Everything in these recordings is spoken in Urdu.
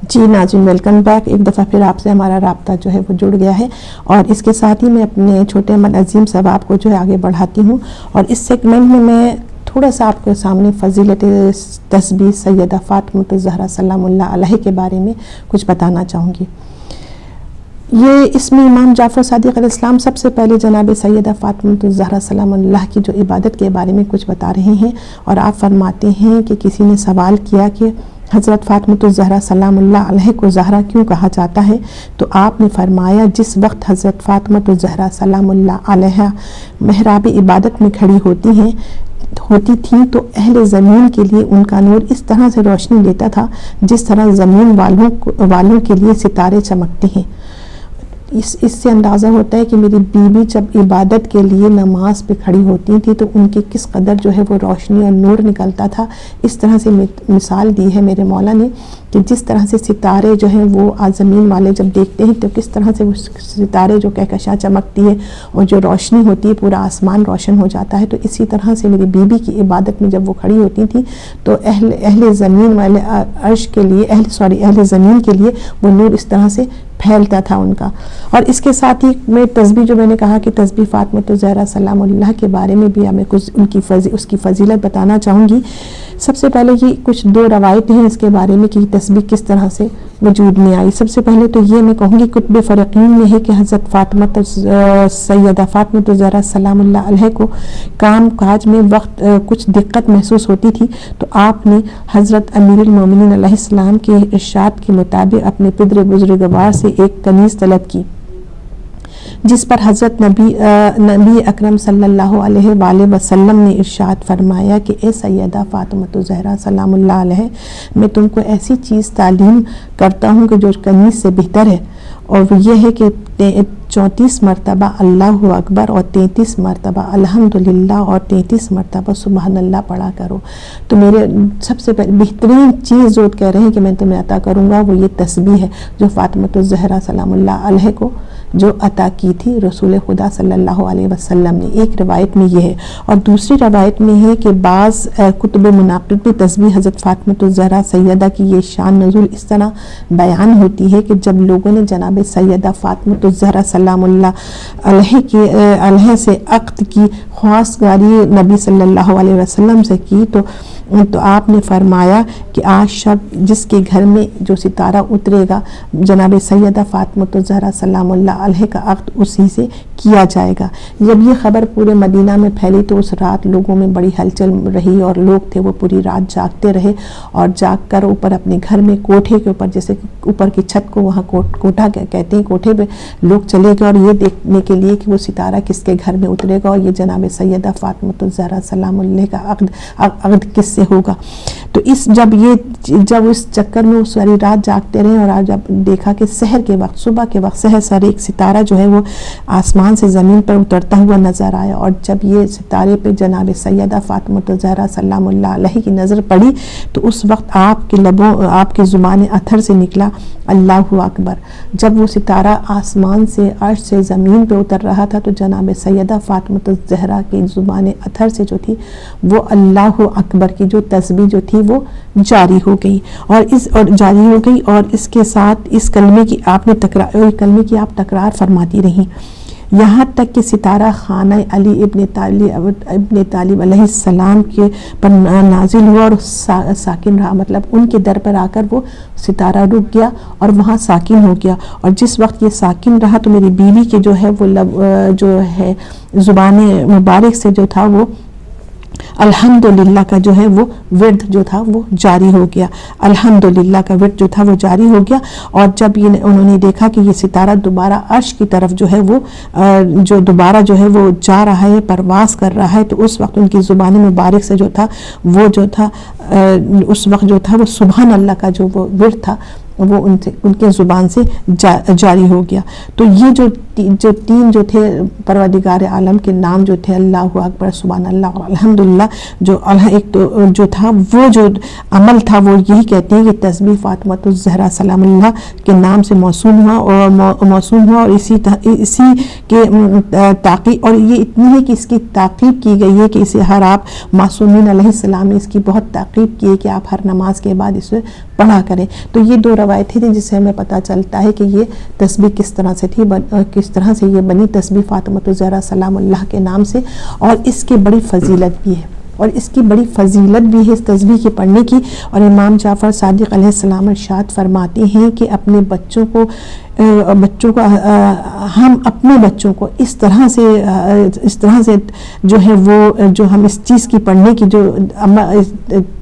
جی ناظرین، ویلکم بیک۔ ایک دفعہ پھر آپ سے ہمارا رابطہ جو ہے وہ جڑ گیا ہے، اور اس کے ساتھ ہی میں اپنے چھوٹے عمل عظیم ثواب کو جو ہے آگے بڑھاتی ہوں، اور اس سیگمنٹ میں تھوڑا سا آپ کے سامنے فضیلت تسبیح سیدہ فاطمۃ الزہرا سلام اللہ علیہ کے بارے میں کچھ بتانا چاہوں گی۔ یہ اس میں امام جعفر صادق علیہ السلام سب سے پہلے جناب سیدہ فاطمۃ الزہرا سلام اللہ کی جو عبادت کے بارے میں کچھ بتا رہے ہیں، اور آپ فرماتے ہیں کہ کسی نے سوال کیا کہ حضرت فاطمۃ الزہرا سلام اللہ علیہ کو زہرا کیوں کہا جاتا ہے، تو آپ نے فرمایا جس وقت حضرت فاطمۃ الزہرا سلام اللہ علیہ محراب عبادت میں کھڑی ہوتی تھیں تو اہل زمین کے لیے ان کا نور اس طرح سے روشنی دیتا تھا جس طرح زمین والوں کے لیے ستارے چمکتے ہیں۔ اس سے اندازہ ہوتا ہے کہ میری بیوی جب عبادت کے لیے نماز پہ کھڑی ہوتی تھی تو ان کے کس قدر جو ہے وہ روشنی اور نور نکلتا تھا۔ اس طرح سے مثال دی ہے میرے مولا نے کہ جس طرح سے ستارے جو ہیں وہ زمین والے جب دیکھتے ہیں تو کس طرح سے وہ ستارے جو کہکشاں چمکتی ہے اور جو روشنی ہوتی ہے پورا آسمان روشن ہو جاتا ہے، تو اسی طرح سے میری بیوی کی عبادت میں جب وہ کھڑی ہوتی تھی تو اہل زمین والے عرش کے لیے اہل زمین کے لیے وہ نور اس طرح سے پھیلتا تھا ان کا۔ اور اس کے ساتھ ہی میں تسبیح جو میں نے کہا کہ تسبیح فاطمۃ الزہرا سلام اللہ کے بارے میں بھی ہمیں کچھ اس کی فضیلت بتانا چاہوں گی۔ سب سے پہلے یہ کچھ دو روایت ہیں اس کے بارے میں کہ تسبیح کس طرح سے وجود میں آئی۔ سب سے پہلے تو یہ میں کہوں گی کتب فرقین میں ہے کہ حضرت سیدہ فاطمۃ الزہرا سلام اللہ علیہ کو کام کاج میں کچھ دقت محسوس ہوتی تھی، تو آپ نے حضرت امیر المومنین علیہ السلام کے ارشاد کے مطابق اپنے پدر بزرگوار سے ایک کنیز طلب کی، جس پر حضرت نبی اکرم صلی اللہ علیہ وآلہ وسلم نے ارشاد فرمایا کہ اے سیدہ فاطمۃ الزہرا سلام اللہ علیہ، میں تم کو ایسی چیز تعلیم کرتا ہوں کہ جو کنیز سے بہتر ہے، اور وہ یہ ہے کہ 34 مرتبہ اللہ اکبر اور 33 مرتبہ الحمدللہ اور 33 مرتبہ سبحان اللہ پڑھا کرو۔ تو میرے سب سے بہترین چیز جو کہہ رہے ہیں کہ میں تمہیں عطا کروں گا وہ یہ تسبیح ہے جو فاطمۃ الزہرا سلام اللہ علیہ کو جو عطا کی تھی رسول خدا صلی اللہ علیہ وسلم نے۔ ایک روایت میں یہ ہے، اور دوسری روایت میں ہے کہ بعض کتب مناقب میں تسبیح حضرت فاطمۃ الزہرا سیدہ کی یہ شان نزول اس طرح بیان ہوتی ہے کہ جب لوگوں نے جناب سیدہ فاطمۃ الزہرا سلام اللہ علیہ سے عقد کی خواستگاری نبی صلی اللہ علیہ وسلم سے کی تو آپ نے فرمایا کہ آج شب جس کے گھر میں جو ستارہ اترے گا جناب سیدہ فاطمۃ الزہرا سلام اللہ علیہ کا عقد اسی سے کیا جائے گا۔ جب یہ خبر پورے مدینہ میں پھیلی تو اس رات لوگوں میں بڑی ہلچل رہی، اور لوگ تھے وہ پوری رات جاگتے رہے، اور جاگ کر اوپر اپنے گھر میں کوٹھے کے اوپر، جیسے اوپر کی چھت کو وہاں کوٹھا کہتے ہیں، کوٹھے پہ لوگ چلے گئے اور یہ دیکھنے کے لیے کہ وہ ستارہ کس کے گھر میں اترے گا اور یہ جناب سیدہ فاطمۃ الزہرا سلام اللہ کا عقد کس سے ہوگا۔ تو جب اس چکر میں وہ ساری رات جاگتے رہے، اور آج جب دیکھا کہ سحر کے وقت، صبح کے وقت سحر ایک ستارہ جو ہے وہ آسمان سے زمین پر اترتا ہوا نظر آیا، اور جب یہ ستارے پہ جناب سیدہ فاطمۃ الزہرا سلام اللہ علیہ کی نظر پڑی تو اس وقت آپ کے زبان اتھر سے نکلا اللہ اکبر۔ جب وہ ستارہ آسمان سے عرش سے زمین پہ اتر رہا تھا تو جناب سیدہ فاطمۃ الزہرا کی زبان اتھر سے جو تھی وہ اللہ اکبر کی جو تسبیح جو تھی وہ جاری ہو گئی، اور اس کے ساتھ اس کلمے کی آپ تکرار فرماتی رہی، یہاں تک کہ ستارہ خانہ علی ابن طالب علیہ السلام کے پر نازل ہوا اور ساکن رہا، مطلب ان کے در پر آ کر وہ ستارہ رک گیا اور وہاں ساکن ہو گیا، اور جس وقت یہ ساکن رہا تو میری بیوی کے جو ہے وہ جو ہے زبان مبارک سے جو تھا وہ الحمدللہ کا جو ہے وہ ورد جو تھا وہ جاری ہو گیا، الحمدللہ کا ورد جو تھا وہ جاری ہو گیا۔ اور جب انہوں نے دیکھا کہ یہ ستارہ دوبارہ عرش کی طرف جو ہے وہ جو دوبارہ جو ہے وہ جا رہا ہے، پرواز کر رہا ہے، تو اس وقت ان کی زبان مبارک سے جو تھا اس وقت جو تھا وہ سبحان اللہ کا جو وہ ورد تھا وہ ان کے زبان سے جاری ہو گیا۔ تو یہ جو تین جو تھے پروردگار عالم کے نام جو تھے اللہ اکبر، سبحان اللہ اور الحمدللہ، جو تھا وہ جو عمل تھا وہ یہی کہتے ہیں کہ تسبیح فاطمۃ الزہرا سلام اللہ کے نام سے موسوم ہوا اور اسی کے تاقیب، اور یہ اتنی ہے کہ اس کی تاقیب کی گئی ہے کہ اسے ہر آپ معصومین علیہ السلام نے اس کی بہت تاقیب کی ہے کہ آپ ہر نماز کے بعد اسے پڑھا کریں. تو یہ 2 روایتیں تھیں جس سے ہمیں پتہ چلتا ہے کہ یہ تسبیح کس طرح سے تھی، کس طرح سے یہ بنی تسبیح فاطمۃ الزہرا سلام اللہ کے نام سے. اور اس کی بڑی فضیلت بھی ہے، اور اس کی بڑی فضیلت بھی ہے اس تسبیح کے پڑھنے کی. اور امام جعفر صادق علیہ السلام ارشاد فرماتے ہیں کہ اپنے بچوں کو ہم اپنے بچوں کو اس طرح سے جو ہے وہ جو ہم اس چیز کی پڑھنے کی جو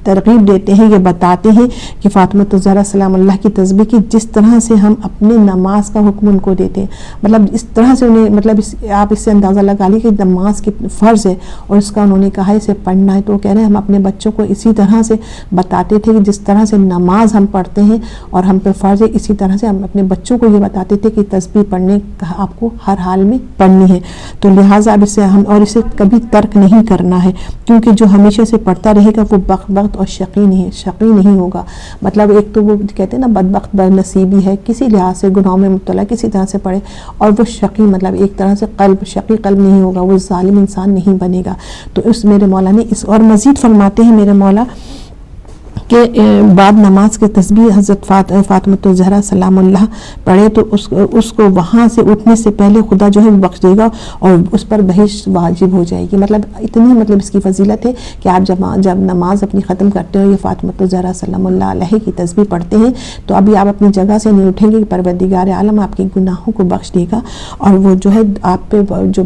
ترغیب دیتے ہیں، یہ بتاتے ہیں کہ فاطمۃ الزہرا سلام اللہ کی تسبیح کی جس طرح سے ہم اپنے نماز کا حکم ان کو دیتے ہیں، مطلب اس طرح سے انہیں، مطلب آپ اس سے اندازہ لگا لیے کہ نماز کی فرض ہے اور اس کا انہوں نے کہا اسے پڑھنا ہے. تو وہ کہہ رہے ہیں ہم اپنے بچوں کو اسی طرح سے بتاتے تھے کہ جس طرح سے نماز ہم پڑھتے ہیں اور ہم پہ فرض ہے، اسی طرح سے ہم اپنے بچوں کو یہ بتاتے تھے کہ تسبیح پڑھنے کا آپ کو ہر حال میں پڑھنی ہے. تو لہٰذا اب اسے کبھی ترک نہیں کرنا ہے، کیونکہ جو ہمیشہ سے پڑھتا رہے گا وہ بخت اور شقی نہیں ہوگا. مطلب ایک تو وہ کہتے ہیں نا بدبخت بدنصیبی ہے، کسی لحاظ سے گناہوں میں مبتلا کسی طرح سے پڑھے، اور وہ شقی مطلب ایک طرح سے شقی قلب نہیں ہوگا، وہ ظالم انسان نہیں بنے گا. تو اس میرے مولا نے اس اور مزید فرماتے ہیں میرے مولا کہ بعد نماز کے تسبیح حضرت فاطمۃ الزہرا سلام اللہ پڑھے تو اس کو وہاں سے اٹھنے سے پہلے خدا جو ہے بخش دے گا اور اس پر بہشت واجب ہو جائے گی. مطلب اتنی مطلب اس کی فضیلت ہے کہ آپ جب نماز اپنی ختم کرتے ہو یہ فاطمۃ الزہرا سلام اللہ علیہ کی تسبیح پڑھتے ہیں تو ابھی آپ اپنی جگہ سے نہیں اٹھیں گے کہ پروردگار عالم آپ کے گناہوں کو بخش دے گا اور وہ جو ہے آپ پہ جو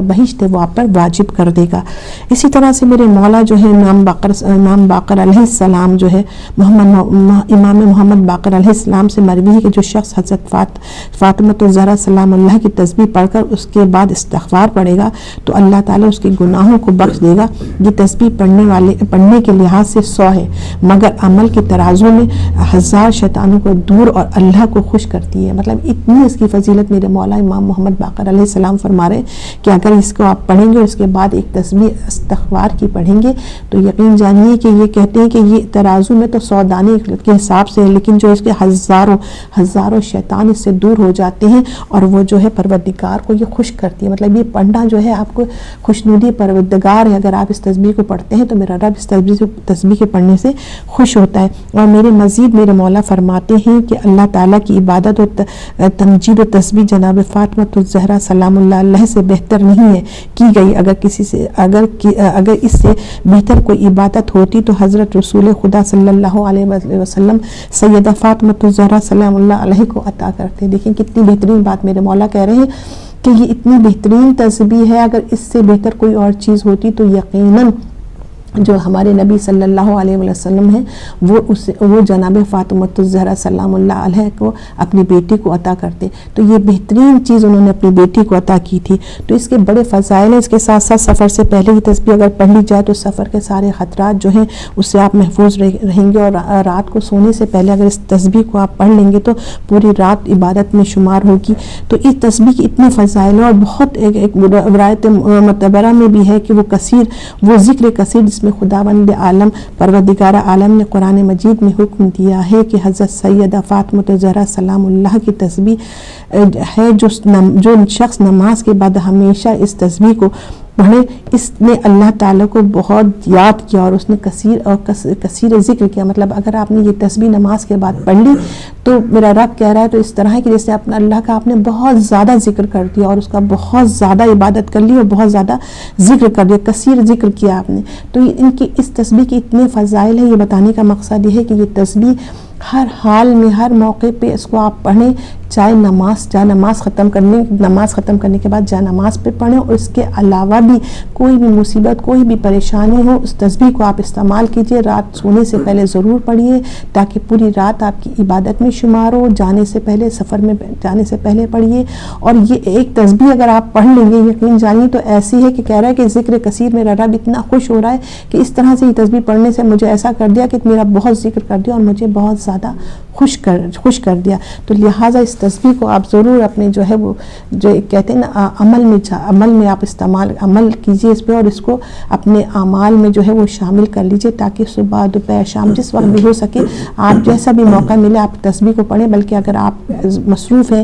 بہشت ہے وہ آپ پر واجب کر دے گا. اسی طرح سے میرے مولا جو ہے امام باقر علیہ السلام جو ہے امام محمد باقر علیہ السلام سے مروی ہے کہ جو شخص حضرت فاطمۃ الزہرا سلام اللہ کی تسبیح پڑھ کر اس کے بعد استغفار پڑھے گا تو اللہ تعالیٰ اس کے گناہوں کو بخش دے گا. یہ تسبیح پڑھنے کے لحاظ سے 100 ہے، مگر عمل کے ترازو میں 1000 شیطانوں کو دور اور اللہ کو خوش کرتی ہے. مطلب اتنی اس کی فضیلت میرے مولا امام محمد باقر علیہ السلام فرما رہے ہیں کہ اگر اس کو آپ پڑھیں گے اور اس کے بعد ایک تسبیح استغفار کی پڑھیں گے تو یقین جانیے کہ یہ کہتے ہیں کہ یہ ترازو میں تو 100 دانے کے حساب سے، لیکن جو اس کے ہزاروں شیطان اس سے دور ہو جاتے ہیں اور وہ جو ہے پروردگار کو یہ خوش کرتی ہے. مطلب یہ پڑھنا جو ہے آپ کو خوشنودی پروردگار ہے. اگر آپ اس تسبیح کو پڑھتے ہیں تو میرا رب اس تسبیح کے پڑھنے سے خوش ہوتا ہے. اور میرے مولا فرماتے ہیں کہ اللہ تعالیٰ کی عبادت و تمجید و تسبیح جناب فاطمۃ الزہرا سلام اللہ علیہ سے بہتر نہیں ہے کی گئی. اگر اس سے بہتر کوئی عبادت ہوتی تو حضرت رسول خدا صلی اللہ علیہ وسلم سیدہ فاطمۃ الزہرا سلام اللہ علیہ کو عطا کرتے. دیکھیں کتنی بہترین بات میرے مولا کہہ رہے ہیں کہ یہ اتنی بہترین تسبیح ہے، اگر اس سے بہتر کوئی اور چیز ہوتی تو یقیناً جو ہمارے نبی صلی اللہ علیہ وسلم ہیں وہ جناب فاطمۃ الزہرا سلام اللہ علیہ کو اپنی بیٹی کو عطا کرتے. تو یہ بہترین چیز انہوں نے اپنی بیٹی کو عطا کی تھی. تو اس کے بڑے فضائل ہیں. اس کے ساتھ ساتھ سفر سے پہلے کی تسبیح اگر پڑھ لی جائے تو سفر کے سارے خطرات جو ہیں اس سے آپ محفوظ رہیں گے، اور رات کو سونے سے پہلے اگر اس تسبیح کو آپ پڑھ لیں گے تو پوری رات عبادت میں شمار ہوگی. تو اس تسبیح کی اتنے فضائل اور بہت ایک روایت معتبرہ میں بھی ہے کہ وہ ذکر کثیر جس میں خداوند عالم پروردگار عالم نے قرآن مجید میں حکم دیا ہے کہ حضرت سیدہ فاطمۃ الزہرا سلام اللہ کی تسبیح ہے. جو شخص نماز کے بعد ہمیشہ اس تسبیح کو پڑھے اس نے اللہ تعالیٰ کو بہت یاد کیا اور اس نے کثیر ذکر کیا. مطلب اگر آپ نے یہ تسبیح نماز کے بعد پڑھ لی تو میرا رب کہہ رہا ہے تو اس طرح ہے کہ جیسے اپنا اللہ کا آپ نے بہت زیادہ ذکر کر دیا اور اس کا بہت زیادہ عبادت کر لی اور بہت زیادہ ذکر کر دیا، کثیر ذکر کیا آپ نے. تو ان کی اس تسبیح کے اتنے فضائل ہیں. یہ بتانے کا مقصد یہ ہے کہ یہ تسبیح ہر حال میں ہر موقع پہ اس کو آپ پڑھیں، چاہے نماز ختم کرنے کے بعد جائے نماز پہ پڑھیں، اور اس کے علاوہ بھی کوئی بھی مصیبت کوئی بھی پریشانی ہو اس تسبیح کو آپ استعمال کیجئے. رات سونے سے پہلے ضرور پڑھیے تاکہ پوری رات آپ کی عبادت میں شمار ہو. سفر میں جانے سے پہلے پڑھیے. اور یہ ایک تسبیح اگر آپ پڑھ لیں گے یقین جانیے تو ایسی ہے کہ کہہ رہا ہے کہ ذکر کثیر میرا رب اتنا خوش ہو رہا ہے کہ اس طرح سے یہ تسبیح پڑھنے سے مجھے ایسا کر دیا کہ میرا بہت ذکر کر دیا اور مجھے بہت زیادہ خوش کر دیا. تو لہٰذا اس تسبیح کو آپ ضرور اپنے جو ہے وہ جو کہتے ہیں نا عمل میں آپ عمل کیجئے اس پہ، اور اس کو اپنے اعمال میں جو ہے وہ شامل کر لیجئے تاکہ صبح دوپہر شام جس وقت بھی ہو سکے آپ جیسا بھی موقع ملے آپ تسبیح کو پڑھیں. بلکہ اگر آپ مصروف ہیں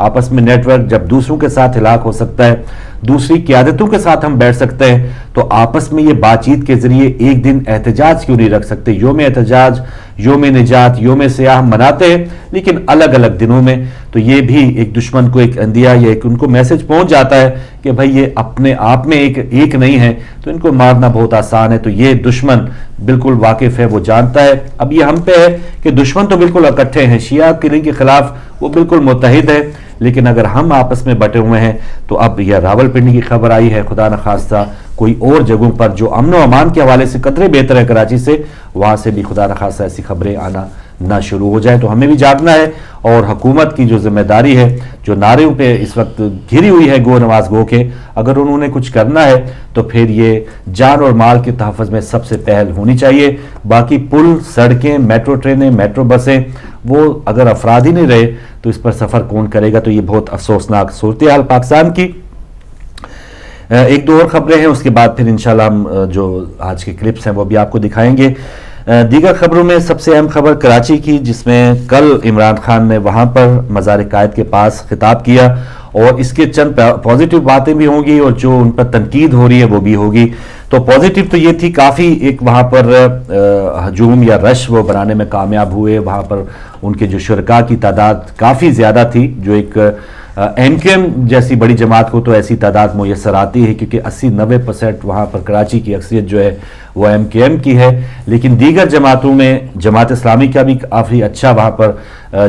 آپس میں نیٹ ورک جب دوسروں کے ساتھ ہلاک ہو سکتا ہے, دوسری قیادتوں کے ساتھ ہم بیٹھ سکتے ہیں, تو آپس میں یہ بات چیت کے ذریعے ایک دن احتجاج کیوں نہیں رکھ سکتے؟ یوم احتجاج, یوم نجات, یوم سیاہ ہم مناتے ہیں لیکن الگ الگ دنوں میں. تو یہ بھی ایک دشمن کو ایک اندیا یا ایک ان کو میسج پہنچ جاتا ہے کہ بھائی یہ اپنے آپ میں ایک نہیں ہے, تو ان کو مارنا بہت آسان ہے. تو یہ دشمن بالکل واقف ہے, وہ جانتا ہے. اب یہ ہم پہ ہے کہ دشمن تو بالکل اکٹھے ہیں, شیعہ کلنگ کے خلاف وہ بالکل متحد ہے, لیکن اگر ہم آپس میں بٹے ہوئے ہیں تو اب یہ راولپنڈی کی خبر آئی ہے, خدا نخواستہ کوئی اور جگہوں پر جو امن و امان کے حوالے سے قدرے بہتر ہے کراچی سے, وہاں سے بھی خدا نخواستہ ایسی خبریں آنا نہ شروع ہو جائے. تو ہمیں بھی جاگنا ہے, اور حکومت کی جو ذمہ داری ہے, جو نعروں پہ اس وقت گھری ہوئی ہے گو نواز گو کے, اگر انہوں نے کچھ کرنا ہے تو پھر یہ جان اور مال کے تحفظ میں سب سے پہل ہونی چاہیے. باقی پل, سڑکیں, میٹرو ٹرینیں, میٹرو بسیں, وہ اگر افراد ہی نہیں رہے تو اس پر سفر کون کرے گا؟ تو یہ بہت افسوسناک صورتحال پاکستان کی. ایک دو اور خبریں ہیں, اس کے بعد پھر انشاءاللہ ہم جو آج کے کلپس ہیں وہ بھی آپ کو دکھائیں گے. دیگر خبروں میں سب سے اہم خبر کراچی کی, جس میں کل عمران خان نے وہاں پر مزار قائد کے پاس خطاب کیا, اور اس کے چند پازیٹیو باتیں بھی ہوں گی اور جو ان پر تنقید ہو رہی ہے وہ بھی ہوگی. تو پازیٹیو تو یہ تھی, کافی ایک وہاں پر ہجوم یا رش وہ بنانے میں کامیاب ہوئے. وہاں پر ان کے جو شرکاء کی تعداد کافی زیادہ تھی, جو ایک ایم کیو ایم جیسی بڑی جماعت کو تو ایسی تعداد میسر آتی ہے, کیونکہ 80-90% وہاں پر کراچی کی اکثریت جو ہے وہ ایم کیو ایم کی ہے. لیکن دیگر جماعتوں میں جماعت اسلامی کا بھی کافی اچھا وہاں پر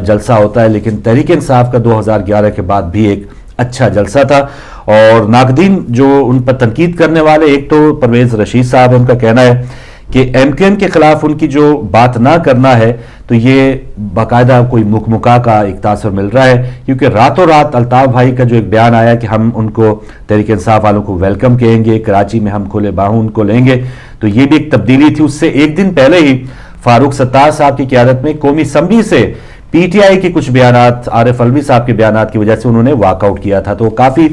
جلسہ ہوتا ہے, لیکن تحریک انصاف کا 2011 کے بعد بھی ایک اچھا جلسہ تھا. اور ناقدین جو ان پر تنقید کرنے والے, ایک تو پرویز رشید صاحب, ان کا کہنا ہے کہ ایم کیو ایم کے خلاف ان کی جو بات نہ کرنا ہے تو یہ باقاعدہ کوئی مکمکا کا ایک تاثر مل رہا ہے, کیونکہ راتوں رات الطاف بھائی کا جو ایک بیان آیا کہ ہم ان کو تحریک انصاف والوں کو ویلکم کہیں گے, کراچی میں ہم کھلے باہوں ان کو لیں گے, تو یہ بھی ایک تبدیلی تھی. اس سے ایک دن پہلے ہی فاروق ستار صاحب کی قیادت میں قومی اسمبلی سے پی ٹی آئی کے کچھ بیانات, عارف الوی صاحب کے بیانات کی وجہ سے انہوں نے واک آؤٹ کیا تھا. تو کافی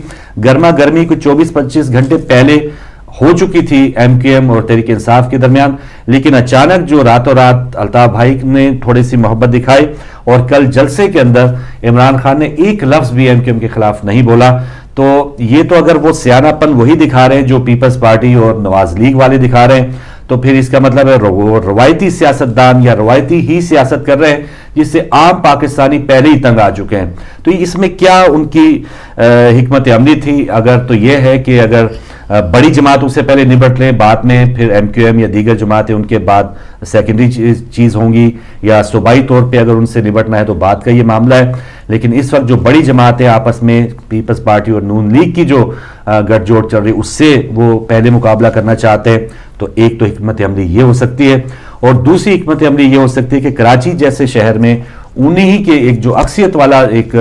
گرما گرمی کچھ 24-25 گھنٹے پہلے ہو چکی تھی ایم کیو ایم اور تحریک انصاف کے درمیان, لیکن اچانک جو راتوں رات الطاف بھائی نے تھوڑی سی محبت دکھائی, اور کل جلسے کے اندر عمران خان نے ایک لفظ بھی ایم کیو ایم کے خلاف نہیں بولا. تو یہ تو اگر وہ سیانہ پن وہی دکھا رہے ہیں جو پیپلز پارٹی اور نواز لیگ والے دکھا رہے ہیں, تو پھر اس کا مطلب ہے وہ روایتی سیاستدان یا روایتی ہی سیاست کر رہے ہیں, جس سے عام پاکستانی پہلے ہی تنگ آ چکے ہیں. تو اس میں کیا ان کی حکمت عملی تھی؟ اگر تو یہ ہے کہ اگر بڑی جماعتوں سے پہلے نبٹ لیں, بعد میں پھر ایم کیو ایم یا دیگر جماعتیں ان کے بعد سیکنڈری چیز ہوں گی, یا صوبائی طور پہ اگر ان سے نبٹنا ہے تو بات کا یہ معاملہ ہے. لیکن اس وقت جو بڑی جماعتیں آپس میں پیپلز پارٹی اور نون لیگ کی جو گٹھ جوڑ چل رہی, اس سے وہ پہلے مقابلہ کرنا چاہتے ہیں. تو ایک تو حکمت عملی یہ ہو سکتی ہے, اور دوسری حکمت عملی یہ ہو سکتی ہے کہ کراچی جیسے شہر میں انہی کے ایک جو اکثریت والا ایک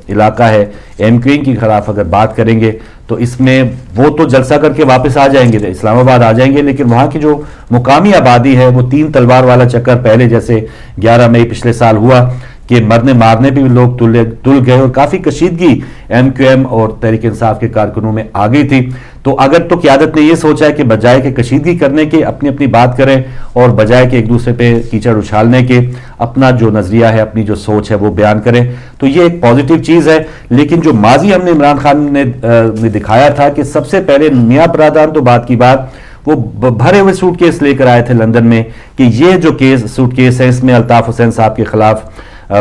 علاقہ ہے ایم کیو ایم کے خلاف اگر بات کریں گے تو اس میں وہ تو جلسہ کر کے واپس آ جائیں گے, اسلام آباد آ جائیں گے, لیکن وہاں کی جو مقامی آبادی ہے وہ 3 تلوار والا چکر پہلے جیسے 11 مئی پچھلے سال ہوا کہ مرنے مارنے بھی لوگ تل گئے, اور کافی کشیدگی ایم کیو ایم اور تحریک انصاف کے کارکنوں میں آ گئی تھی. تو اگر تو قیادت نے یہ سوچا ہے کہ بجائے کہ کشیدگی کرنے کے اپنی اپنی بات کریں, اور بجائے کہ ایک دوسرے پہ کیچڑ اچھالنے کے اپنا جو نظریہ ہے, اپنی جو سوچ ہے وہ بیان کریں, تو یہ ایک پازیٹیو چیز ہے. لیکن جو ماضی ہم نے عمران خان نے دکھایا تھا کہ سب سے پہلے میاں برادران تو بات کی بات, وہ بھرے ہوئے سوٹ کیس لے کر آئے تھے لندن میں کہ یہ جو سوٹ کیس ہے اس میں الطاف حسین صاحب کے خلاف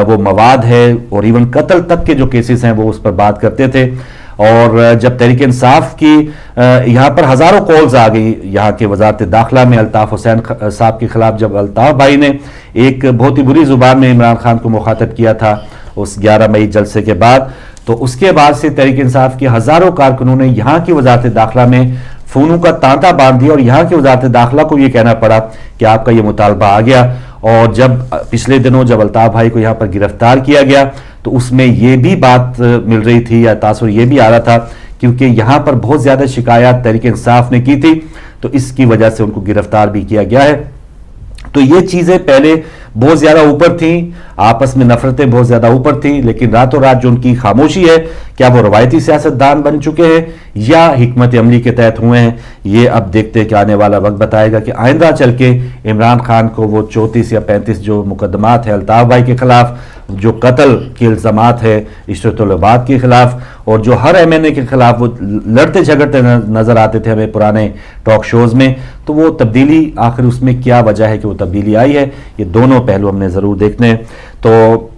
وہ مواد ہے, اور ایون قتل تک کے جو کیسز ہیں وہ اس پر بات کرتے تھے. اور جب تحریک انصاف کی یہاں پر ہزاروں کالز آ گئی یہاں کے وزارت داخلہ میں الطاف حسین صاحب کے خلاف, جب الطاف بھائی نے ایک بہت ہی بری زبان میں عمران خان کو مخاطب کیا تھا اس 11 مئی جلسے کے بعد, تو اس کے بعد سے تحریک انصاف کے ہزاروں کارکنوں نے یہاں کی وزارت داخلہ میں فونوں کا تانتا باندھ دیا, اور یہاں کی وزارت داخلہ کو یہ کہنا پڑا کہ آپ کا یہ مطالبہ آ گیا. اور جب پچھلے دنوں جب الطاف بھائی کو یہاں پر گرفتار کیا گیا تو اس میں یہ بھی بات مل رہی تھی یا تاثر یہ بھی آ رہا تھا, کیونکہ یہاں پر بہت زیادہ شکایات تحریک انصاف نے کی تھی, تو اس کی وجہ سے ان کو گرفتار بھی کیا گیا ہے. تو یہ چیزیں پہلے بہت زیادہ اوپر تھیں, آپس میں نفرتیں بہت زیادہ اوپر تھیں, لیکن راتوں رات جو ان کی خاموشی ہے, کیا وہ روایتی سیاستدان بن چکے ہیں یا حکمت عملی کے تحت ہوئے ہیں, یہ اب دیکھتے ہیں کہ آنے والا وقت بتائے گا کہ آئندہ چل کے عمران خان کو وہ 34 یا 35 جو مقدمات ہیں الطاف بھائی کے خلاف جو قتل کے الزامات ہے عشرت العباد کے خلاف، اور جو ہر MNA کے خلاف وہ لڑتے جھگڑتے نظر آتے تھے ہمیں پرانے ٹاک شوز میں، تو وہ تبدیلی آخر اس میں کیا وجہ ہے کہ وہ تبدیلی آئی ہے، یہ دونوں پہلو ہم نے ضرور دیکھنے ہیں۔ تو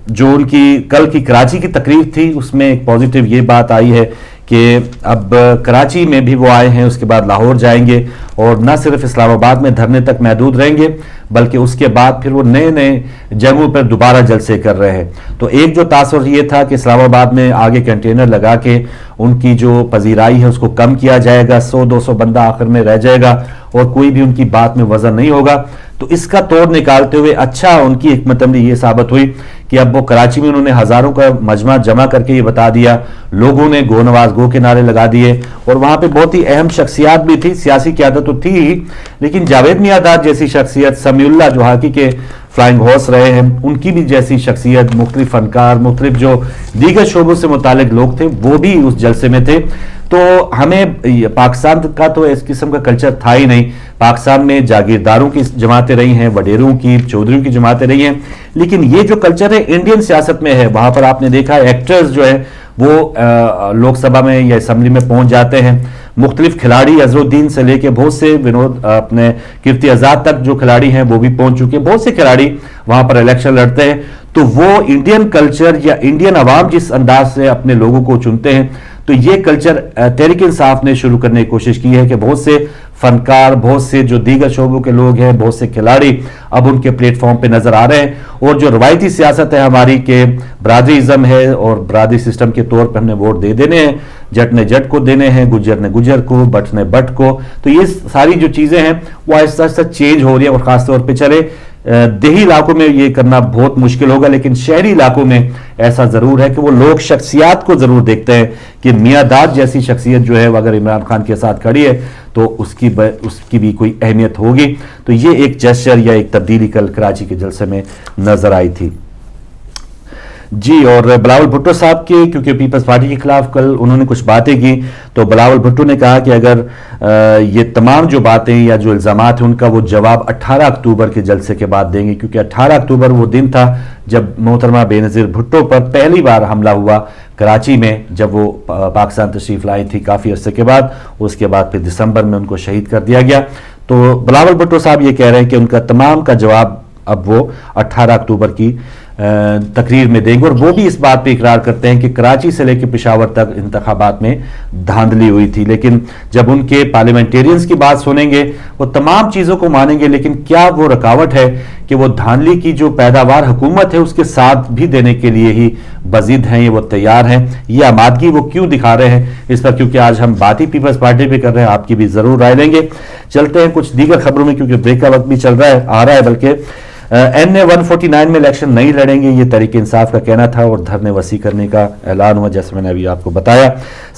جو ان کی کل کی کراچی کی تقریر تھی اس میں ایک پازیٹیو یہ بات آئی ہے کہ اب کراچی میں بھی وہ آئے ہیں، اس کے بعد لاہور جائیں گے، اور نہ صرف اسلام آباد میں دھرنے تک محدود رہیں گے بلکہ اس کے بعد پھر وہ نئے نئے جگہوں پر دوبارہ جلسے کر رہے ہیں۔ تو ایک جو تاثر یہ تھا کہ اسلام آباد میں آگے کنٹینر لگا کے ان کی جو پذیرائی ہے اس کو کم کیا جائے گا، 100-200 بندہ آخر میں رہ جائے گا اور کوئی بھی ان کی بات میں وزن نہیں ہوگا۔ تو اس کا توڑ نکالتے ہوئے اچھا ان کی حکمت عملی یہ ثابت ہوئی کہ اب وہ کراچی میں انہوں نے ہزاروں کا مجمع جمع کر کے یہ بتا دیا، لوگوں نے گو نواز گو کے نعرے لگا دیے، اور وہاں پہ بہت ہی اہم شخصیات بھی تھی، سیاسی قیادت تو تھی ہی، لیکن جاوید میاں جیسی شخصیت، سمیع اللہ جو ہاکی کے فلائنگ ہارس رہے ہیں، ان کی بھی جیسی شخصیت، مختلف فنکار، مختلف جو دیگر شعبوں سے متعلق لوگ تھے وہ بھی اس جلسے میں تھے۔ تو ہمیں پاکستان کا تو اس قسم کا کلچر تھا ہی نہیں، پاکستان میں جاگیرداروں کی جماعتیں رہی ہیں، وڈیروں کی، چودھریوں کی جماعتیں رہی ہیں، لیکن یہ جو کلچر ہے انڈین سیاست میں ہے، وہاں پر آپ نے دیکھا ایکٹرز جو ہے وہ لوک سبھا میں یا اسمبلی میں پہنچ جاتے ہیں، مختلف کھلاڑی اظہر الدین سے لے کے بہت سے ونود اپنے کیرتی آزاد تک جو کھلاڑی ہیں وہ بھی پہنچ چکے ہیں، بہت سے کھلاڑی وہاں پر الیکشن لڑتے ہیں۔ تو وہ انڈین کلچر یا انڈین عوام جس انداز سے اپنے لوگوں کو چنتے ہیں، تو یہ کلچر تحریک انصاف نے شروع کرنے کی کوشش کی ہے کہ بہت سے فنکار، بہت سے جو دیگر شعبوں کے لوگ ہیں، بہت سے کھلاڑی اب ان کے پلیٹ فارم پہ نظر آ رہے ہیں، اور جو روایتی سیاست ہے ہماری کہ برادری ازم ہے اور برادری سسٹم کے طور پہ ہم نے ووٹ دے دینے ہیں، جٹ نے جٹ کو دینے ہیں، گجر نے گجر کو، بٹ نے بٹ کو، تو یہ ساری جو چیزیں ہیں وہ آہستہ آہستہ چینج ہو رہی ہیں، اور خاص طور پہ چلے دیہی علاقوں میں یہ کرنا بہت مشکل ہوگا، لیکن شہری علاقوں میں ایسا ضرور ہے کہ وہ لوگ شخصیات کو ضرور دیکھتے ہیں کہ میاں داد جیسی شخصیت جو ہے اگر عمران خان کے ساتھ کھڑی ہے تو اس کی بھی کوئی اہمیت ہوگی۔ تو یہ ایک جسچر یا ایک تبدیلی کل کراچی کے جلسے میں نظر آئی تھی۔ جی، اور بلاول بھٹو صاحب کے کیونکہ پیپلز پارٹی کے خلاف کل انہوں نے کچھ باتیں کی، تو بلاول بھٹو نے کہا کہ اگر یہ تمام جو باتیں یا جو الزامات ہیں ان کا وہ جواب 18 اکتوبر کے جلسے کے بعد دیں گے، کیونکہ 18 اکتوبر وہ دن تھا جب محترمہ بے نظیر بھٹو پر پہلی بار حملہ ہوا کراچی میں، جب وہ پاکستان تشریف لائی تھی کافی عرصے کے بعد، اس کے بعد پھر دسمبر میں ان کو شہید کر دیا گیا۔ تو بلاول بھٹو صاحب یہ کہہ رہے ہیں کہ ان کا تمام کا جواب اب وہ 18 اکتوبر کی تقریر میں دیں گے، اور وہ بھی اس بات پہ اقرار کرتے ہیں کہ کراچی سے لے کے پشاور تک انتخابات میں دھاندلی ہوئی تھی، لیکن جب ان کے پارلیمنٹیرینز کی بات سنیں گے وہ تمام چیزوں کو مانیں گے، لیکن کیا وہ رکاوٹ ہے کہ وہ دھاندلی کی جو پیداوار حکومت ہے اس کے ساتھ بھی دینے کے لیے ہی بزد ہیں، یہ وہ تیار ہیں، یہ آمادگی وہ کیوں دکھا رہے ہیں اس پر، کیونکہ آج ہم بات ہی پیپلز پارٹی پہ کر رہے ہیں، آپ کی بھی ضرور رائے لیں گے۔ چلتے ہیں کچھ دیگر خبروں میں، کیونکہ بریک کا وقت بھی چل رہا ہے، آ رہا ہے بلکہ NA 149 میں الیکشن نہیں لڑیں گے، یہ تحریک انصاف کا کہنا تھا، اور دھرنے وسیع کرنے کا اعلان ہوا جیسے میں نے ابھی آپ کو بتایا۔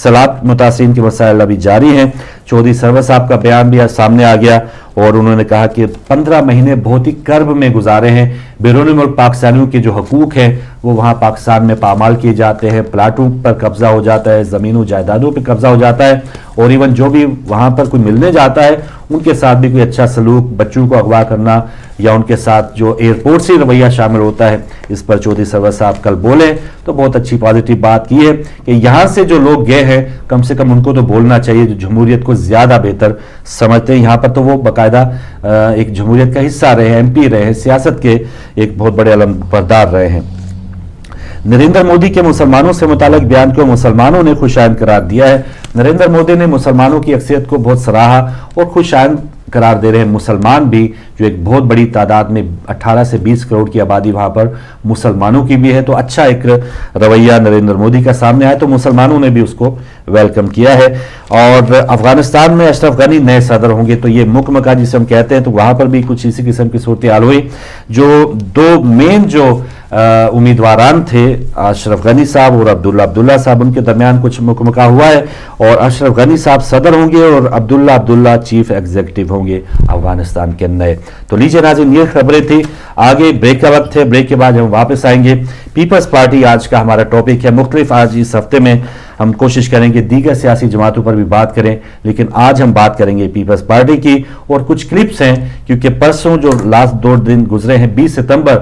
سیلاب متاثرین کے مسائل ابھی جاری ہیں، چودھری سرور صاحب کا بیان بھی سامنے آ گیا، اور انہوں نے کہا کہ 15 مہینے بہت ہی کرب میں گزارے ہیں، بیرون ملک پاکستانیوں کے جو حقوق ہیں وہ وہاں پاکستان میں پامال کیے جاتے ہیں، پلاٹوں پر قبضہ ہو جاتا ہے، زمینوں جائیدادوں پہ قبضہ ہو جاتا ہے، اور ایون جو بھی وہاں پر کوئی ملنے جاتا ہے ان کے ساتھ بھی کوئی اچھا سلوک، بچوں کو اغوا کرنا یا ان کے ساتھ جو ایئرپورٹ سے رویہ شامل ہوتا ہے، اس پر چودھری سرور صاحب کل بولے تو بہت اچھی پازیٹیو بات کی ہے کہ یہاں سے جو لوگ گئے ہیں کم سے کم ان کو تو بولنا چاہیے جو جمہوریت کو زیادہ بہتر سمجھتے ہیں، یہاں پر تو وہ باقاعدہ ایک جمہوریت کا حصہ رہے ہیں، MP رہے ہیں، سیاست کے ایک بہت بڑے علم بردار رہے ہیں۔ نریندر مودی کے مسلمانوں سے متعلق بیان کو مسلمانوں نے خوش آئند قرار دیا ہے۔ نریندر مودی نے مسلمانوں کی اکثریت کو بہت سراہا اور خوش آئند قرار دے رہے ہیں، مسلمان بھی جو ایک بہت بڑی تعداد میں 18 سے 20 کروڑ کی آبادی وہاں پر مسلمانوں کی بھی ہے، تو اچھا ایک رویہ نریندر مودی کا سامنے آیا، تو مسلمانوں نے بھی اس کو ویلکم کیا ہے۔ اور افغانستان میں اشرف غنی نئے صدر ہوں گے، تو یہ مکمکہ جسے ہم کہتے ہیں، تو وہاں پر بھی کچھ اسی قسم کی صورتحال ہوئی۔ جو دو مین جو امیدواران تھے اشرف غنی صاحب اور عبداللہ صاحب، ان کے درمیان کچھ مکمکہ ہوا ہے، اور اشرف غنی صاحب صدر ہوں گے اور عبداللہ چیف ایگزیکٹو ہوں گے افغانستان کے نئے۔ تو لیجیے ناظرین، یہ خبریں تھی، آگے بریک کا وقت ہے، بریک کے بعد ہم واپس آئیں گے۔ پیپلز پارٹی آج کا ہمارا ٹاپک ہے، مختلف آج اس ہفتے میں ہم کوشش کریں گے دیگر سیاسی جماعتوں پر بھی بات کریں، لیکن آج ہم بات کریں گے پیپلز پارٹی کی، اور کچھ کلپس ہیں کیونکہ پرسوں جو لاسٹ 2 دن گزرے ہیں 20 ستمبر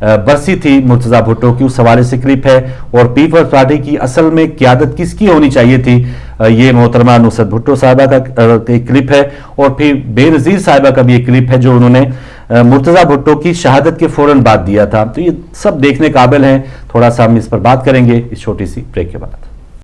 برسی تھی مرتضیٰ بھٹو کی، اس حوالے سے کلپ ہے، اور پیپلز پارٹی کی اصل میں قیادت کس کی ہونی چاہیے تھی، یہ محترمہ نصرت بھٹو صاحبہ کا ایک کلپ ہے، اور پھر بے نظیر صاحبہ کا بھی ایک کلپ ہے جو انہوں نے مرتضیٰ بھٹو کی شہادت کے فوراً بعد دیا تھا. تو یہ سب دیکھنے قابل ہیں، تھوڑا سا ہم اس پر بات کریں گے اس چھوٹی سی بریک کے بعد.